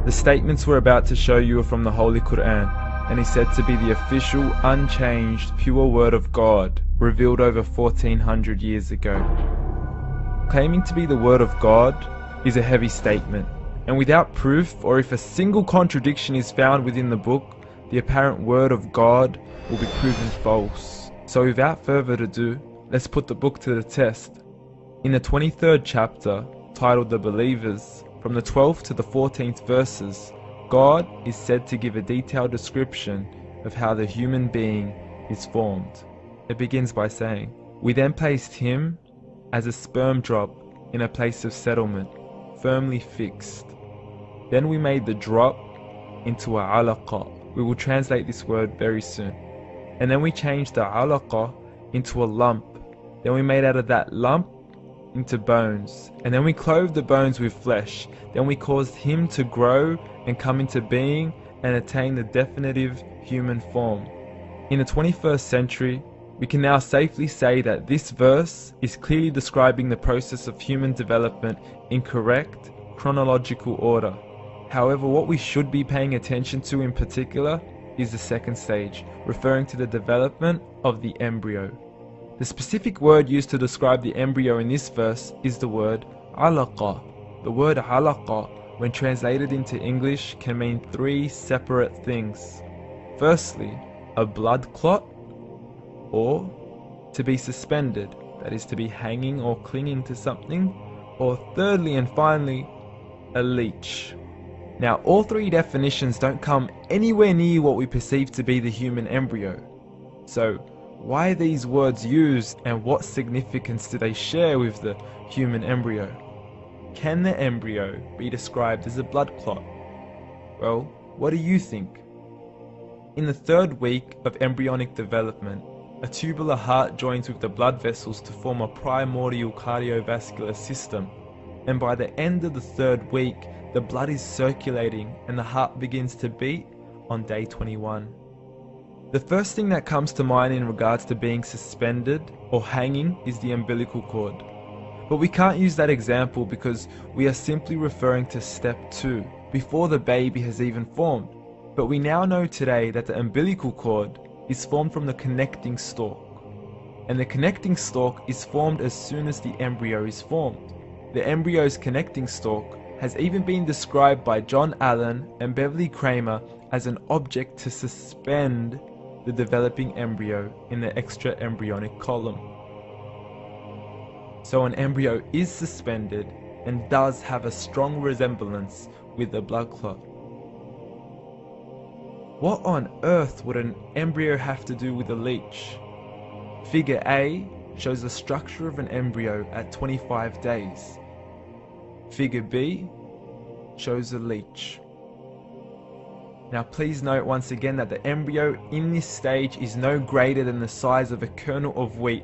The statements we're about to show you are from the Holy Quran, and is said to be the official, unchanged, pure word of God, revealed over 1400 years ago. Claiming to be the word of God is a heavy statement, and without proof, or if a single contradiction is found within the book, the apparent word of God will be proven false. So without further ado, let's put the book to the test. In the 23rd chapter, titled The Believers, from the 12th to the 14th verses, God is said to give a detailed description of how the human being is formed. It begins by saying, "We then placed him as a sperm drop in a place of settlement, firmly fixed. Then we made the drop into a alaqa." We will translate this word very soon. "And then we changed the alaqa into a lump. Then we made out of that lump into bones. And then we clothed the bones with flesh. Then we caused him to grow and come into being and attain the definitive human form." In the 21st century, we can now safely say that this verse is clearly describing the process of human development in correct chronological order. However, what we should be paying attention to in particular is the second stage, referring to the development of the embryo. The specific word used to describe the embryo in this verse is the word alaqa. The word alaqa, when translated into English, can mean three separate things. Firstly, a blood clot, or to be suspended, that is to be hanging or clinging to something, or thirdly and finally, a leech. Now, all three definitions don't come anywhere near what we perceive to be the human embryo. So, why are these words used, and what significance do they share with the human embryo? Can the embryo be described as a blood clot? Well, what do you think? In the 3rd week of embryonic development, a tubular heart joins with the blood vessels to form a primordial cardiovascular system, and by the end of the 3rd week, the blood is circulating and the heart begins to beat on day 21. The first thing that comes to mind in regards to being suspended or hanging is the umbilical cord. But we can't use that example because we are simply referring to step 2, before the baby has even formed. But we now know today that the umbilical cord is formed from the connecting stalk. And the connecting stalk is formed as soon as the embryo is formed. The embryo's connecting stalk has even been described by John Allen and Beverly Kramer as an object to suspend the developing embryo in the extra-embryonic column. So an embryo is suspended and does have a strong resemblance with a blood clot. What on earth would an embryo have to do with a leech? Figure A shows the structure of an embryo at 25 days. Figure B shows a leech. Now please note once again that the embryo in this stage is no greater than the size of a kernel of wheat.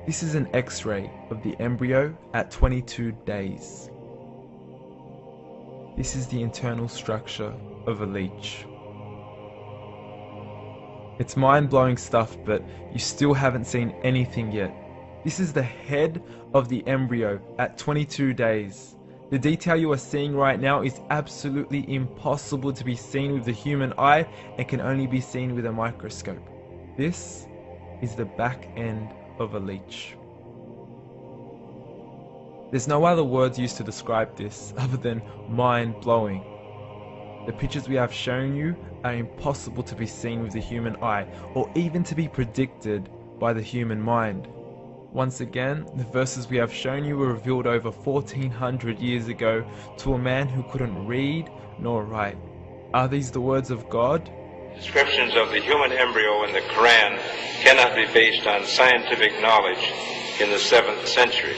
This is an X-ray of the embryo at 22 days. This is the internal structure of a leech. It's mind-blowing stuff, but you still haven't seen anything yet. This is the head of the embryo at 22 days. The detail you are seeing right now is absolutely impossible to be seen with the human eye and can only be seen with a microscope. This is the back end of a leech. There's no other words used to describe this other than mind-blowing. The pictures we have shown you are impossible to be seen with the human eye, or even to be predicted by the human mind. Once again, the verses we have shown you were revealed over 1400 years ago to a man who couldn't read nor write. Are these the words of God? Descriptions of the human embryo in the Quran cannot be based on scientific knowledge in the 7th century.